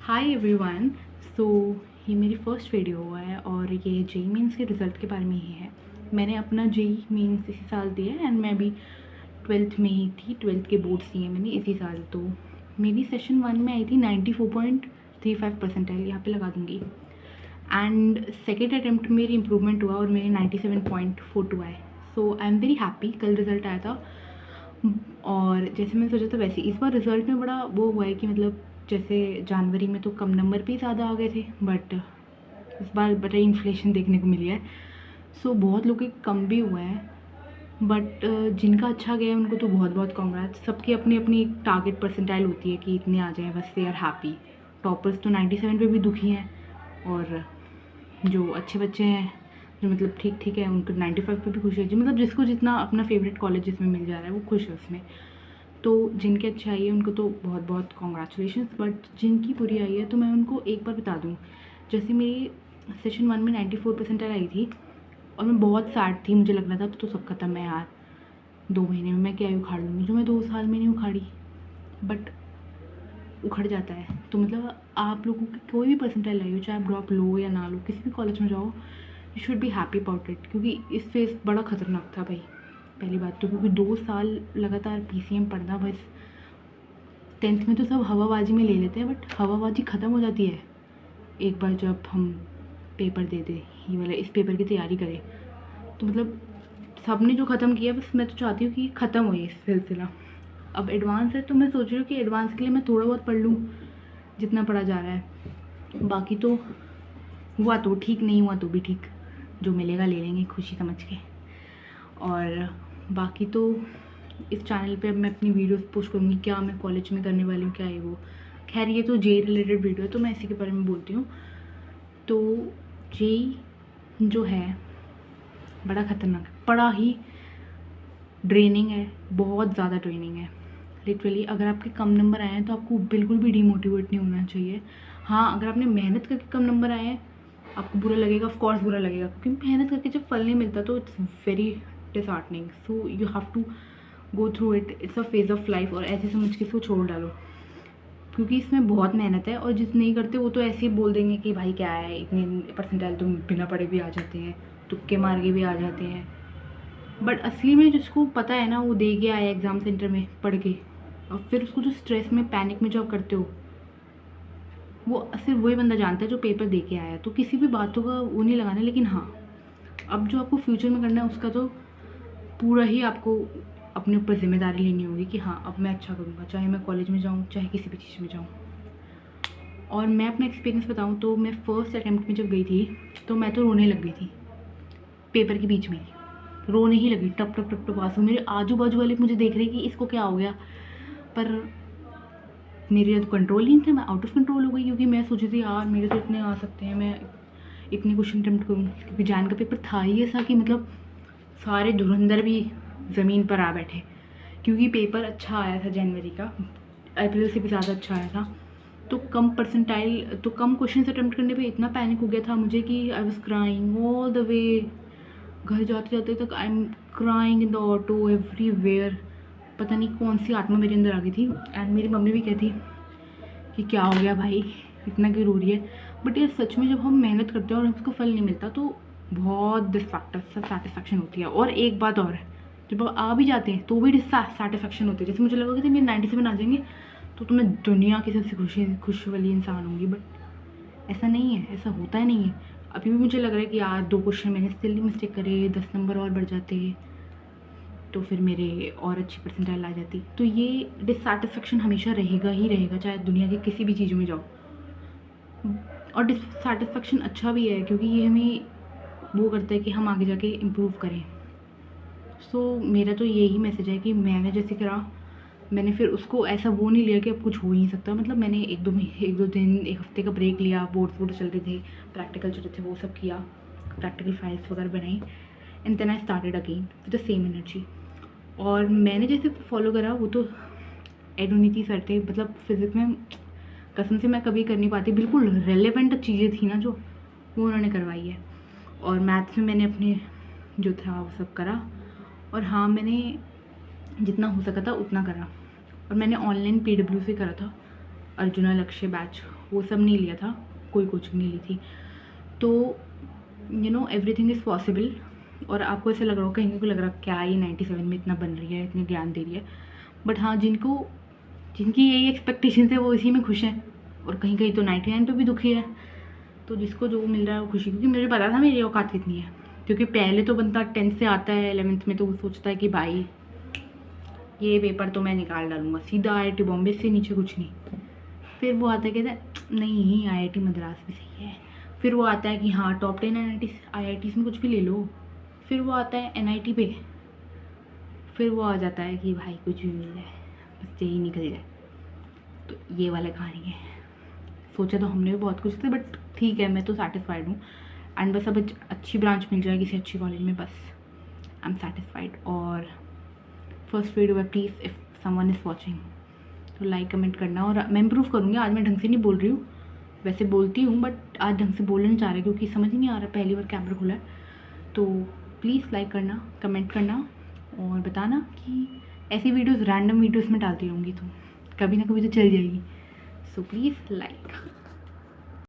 Hi everyone. सो ये मेरी first video है और ये जेई मेंस के रिज़ल्ट के बारे में ही है। मैंने अपना जेई मेंस इसी साल दिया है एंड मैं अभी 12th में ही थी। 12th के बोर्ड्स दिए मैंने इसी साल। तो मेरी सेशन 1 में आई थी 94.35 परसेंटाइल, यहाँ पे लगा दूँगी। एंड सेकेंड अटैम्प्ट में मेरी इम्प्रूवमेंट हुआ और मेरे 97.42 आए। सो आई एम वेरी हैप्पी। कल रिज़ल्ट आया था और जैसे मैंने सोचा था वैसे इस बार रिज़ल्ट में बड़ा वो हुआ है कि मतलब जैसे जनवरी में तो कम नंबर भी ज़्यादा आ गए थे, बट इस बार बड़ा इन्फ्लेशन देखने को मिली है। सो बहुत लोगों के कम भी हुआ है, बट जिनका अच्छा गया है उनको तो बहुत बहुत कॉन्ग्रेट्स। सबकी अपनी अपनी एक टारगेट परसेंटाइल होती है कि इतने आ जाए, बस दे आर हैप्पी। टॉपर्स तो 97 पे भी दुखी हैं और जो अच्छे बच्चे हैं जो मतलब ठीक ठीक है उनको 95 पे भी खुश है। जो मतलब जिसको जितना अपना फेवरेट कॉलेज जिसमें मिल जा रहा है वो खुश है उसमें। तो जिनके अच्छे आई है उनको तो बहुत बहुत कॉन्ग्रेचुलेशंस। बट जिनकी बुरी आई है तो मैं उनको एक बार बता दूँ। जैसे मेरी सेशन 1 में 94 परसेंटाइल आई थी और मैं बहुत सैड थी। मुझे लग रहा था तो सब खत्म है यार, 2 महीने में मैं क्या ही उखाड़ लूँगी जो मैं 2 साल में नहीं उखाड़ी। बट उखड़ जाता है। तो मतलब आप लोगों की कोई भी परसेंटाइल आई हो, चाहे आप ड्रॉप लो या ना लो, किसी भी कॉलेज में जाओ, you should be happy about it. क्योंकि इस फेज़ बड़ा ख़तरनाक था भाई, पहली बात तो। क्योंकि 2 साल लगातार पीसीएम पढ़ना, बस 10th में तो सब हवाबाजी में ले लेते हैं, बट हवाबाजी ख़त्म हो जाती है एक बार जब हम पेपर दे दें, ये वाला इस पेपर की तैयारी करें। तो मतलब सब ने जो ख़त्म किया, बस मैं तो चाहती हूँ कि ख़त्म हो ये सिलसिला। अब एडवांस है तो मैं सोच रही हूँ कि एडवांस के लिए मैं थोड़ा बहुत पढ़ लूँ जितना पढ़ा जा रहा है। बाकी तो हुआ तो ठीक, नहीं हुआ तो भी ठीक, जो मिलेगा ले लेंगे खुशी समझ के। और बाकी तो इस चैनल पे अब मैं अपनी वीडियोस पोस्ट करूँगी, क्या मैं कॉलेज में करने वाली हूँ, क्या है वो। खैर ये तो जेई रिलेटेड वीडियो है तो मैं इसी के बारे में बोलती हूँ। तो जेई जो है बड़ा ख़तरनाक है, बड़ा ही ड्रेनिंग है, बहुत ज़्यादा ड्रेनिंग है लिटरली। अगर आपके कम नंबर आए हैं तो आपको बिल्कुल भी डिमोटिवेट नहीं होना चाहिए। हाँ, अगर आपने मेहनत करके कम नंबर आए हैं आपको बुरा लगेगा, ऑफ कोर्स बुरा लगेगा, क्योंकि मेहनत करके जब फल नहीं मिलता तो it's very disheartening. So you have to go through it, it's a phase of life. और ऐसे समझ के इसको छोड़ डालो क्योंकि इसमें बहुत मेहनत है। और जिस नहीं करते वो तो ऐसे ही बोल देंगे कि भाई क्या है, इतने परसेंटाइल तो बिना पढ़े भी आ जाते हैं, तुक्के मार के भी आ जाते हैं। बट असली में जिसको पता है ना, वो दे के आया एग्ज़ाम सेंटर में पढ़ के, और फिर उसको जो स्ट्रेस में पैनिक में जो आप करते हो वो सिर्फ वही बंदा जानता है जो पेपर दे के आया है। तो किसी भी बातों का वो नहीं लगाना। लेकिन हाँ, अब जो आपको फ्यूचर में करना है उसका तो पूरा ही आपको अपने ऊपर जिम्मेदारी लेनी होगी कि हाँ अब मैं अच्छा करूँगा, चाहे मैं कॉलेज में जाऊँ चाहे किसी भी चीज़ में जाऊँ। और मैं अपना एक्सपीरियंस बताऊँ तो मैं फर्स्ट अटैम्प्ट में जब गई थी तो मैं तो रोने लग गई थी पेपर के बीच में ही। रोने ही लगी, टप टप टप टप आंसू। मेरे आजू बाजू वाले मुझे देख रहे कि इसको क्या हो गया, पर मेरे तो कंट्रोल नहीं था, मैं आउट ऑफ कंट्रोल हो गई। क्योंकि मैं सोची थी यार मेरे तो इतने आ सकते हैं, मैं इतने क्वेश्चन अटैम्प्ट करूँ। क्योंकि जान का पेपर था ही ऐसा कि मतलब सारे धुरंधर भी ज़मीन पर आ बैठे। क्योंकि पेपर अच्छा आया था जनवरी का, अप्रैल से भी ज़्यादा अच्छा आया था। तो कम परसेंटाइल, तो कम क्वेश्चन अटैम्प्ट करने पे इतना पैनिक हो गया था मुझे कि I was crying all the way. घर जाते जाते तक I am crying in the auto everywhere. पता नहीं कौन सी आत्मा मेरे अंदर आ गई थी। एंड मेरी मम्मी भी कहती कि क्या हो गया भाई, इतना क्यों रो रही है। बट यार सच में जब हम मेहनत करते हैं और हमको फल नहीं मिलता तो बहुत डिससेटिस्फैक्शन होती है। और एक बात और है, जब आ भी जाते हैं तो भी डिससेटिस्फैक्शन होती है। जैसे मुझे लगा कि मेरे 97 आ जाएंगे तो मैं दुनिया की सबसे खुश वाली इंसान होंगी, बट ऐसा नहीं है, ऐसा होता ही नहीं है। अभी भी मुझे लग रहा है कि यार 2 क्वेश्चन मैंने स्टिल मिस्टेक करे, 10 नंबर और बढ़ जाते तो फिर मेरे और अच्छी परसेंटाइल आ जाती। तो ये डिससेटिस्फेक्शन हमेशा रहेगा ही रहेगा, चाहे दुनिया के किसी भी चीज़ों में जाओ। और डिससेटिस्फेक्शन अच्छा भी है क्योंकि ये हमें वो करता है कि हम आगे जाके इम्प्रूव करें। सो मेरा तो यही मैसेज है कि मैंने जैसे करा, मैंने फिर उसको ऐसा वो नहीं लिया कि अब कुछ हो ही नहीं सकता। मतलब मैंने एक दो दिन, एक हफ्ते का ब्रेक लिया, बोर्ड्स वोर्ड चल रहे थे, प्रैक्टिकल चल रहे थे, वो सब किया, प्रैक्टिकल फाइल्स वगैरह बनाई। And then I started again with the same energy. और मैंने जैसे फॉलो करा वो तो एडोनीति सर थे। मतलब फिज़िक्स में कसम से मैं कभी कर नहीं पाती, बिल्कुल रेलेवेंट चीज़ें थी ना जो, वो उन्होंने करवाई है। और मैथ्स में मैंने अपने जो था वो सब करा। और हाँ, मैंने जितना हो सका था उतना करा। और मैंने ऑनलाइन पीडब्ल्यू से करा था, अर्जुना लक्ष्य बैच वो सब नहीं लिया था, कोई कोचिंग नहीं ली थी। तो एवरीथिंग इज़ पॉसिबल। और आपको ऐसा लग रहा हो, कहीं को लग रहा क्या ये 97 में इतना बन रही है, इतने ज्ञान दे रही है, बट हाँ जिनकी यही एक्सपेक्टेशन है वो इसी में खुश हैं। और कहीं कहीं तो 99 पे भी दुखी है। तो जिसको जो मिल रहा है वो खुशी, क्योंकि मुझे पता था मेरी औकात कितनी है। क्योंकि पहले तो बंदा 10th से आता है 11th में, तो वो सोचता है कि भाई ये पेपर तो मैं निकाल डालूंगा, सीधा IIT बॉम्बे से नीचे कुछ नहीं। फिर वो आता है कहता है नहीं IIT मद्रास भी सही है। फिर वो आता है कि हाँ टॉप 10 IITs में कुछ भी ले लो। फिर वो आता है NIT पे। फिर वो आ जाता है कि भाई कुछ भी मिल जाए, बस यही निकल जाए। तो ये वाला कहानी है। सोचा तो हमने भी बहुत कुछ था, बट ठीक है, मैं तो सेटिस्फाइड हूँ। एंड बस अब अच्छी ब्रांच मिल जाए किसी अच्छी कॉलेज में, बस आई एम सेटिस्फाइड। और फर्स्ट वीडियो है, please if someone is watching तो लाइक कमेंट करना। और मैं इम्प्रूव करूँगी। आज मैं ढंग से नहीं बोल रही हूँ, वैसे बोलती हूँ, बट आज ढंग से बोलना नहीं चाह रहा क्योंकि समझ ही नहीं आ रहा, पहली बार कैमरा खुला है। तो प्लीज़ लाइक करना, कमेंट करना और बताना कि ऐसी वीडियोस रैंडम वीडियोस में डालती रहूँगी तो कभी ना कभी तो चल जाएगी। So please like.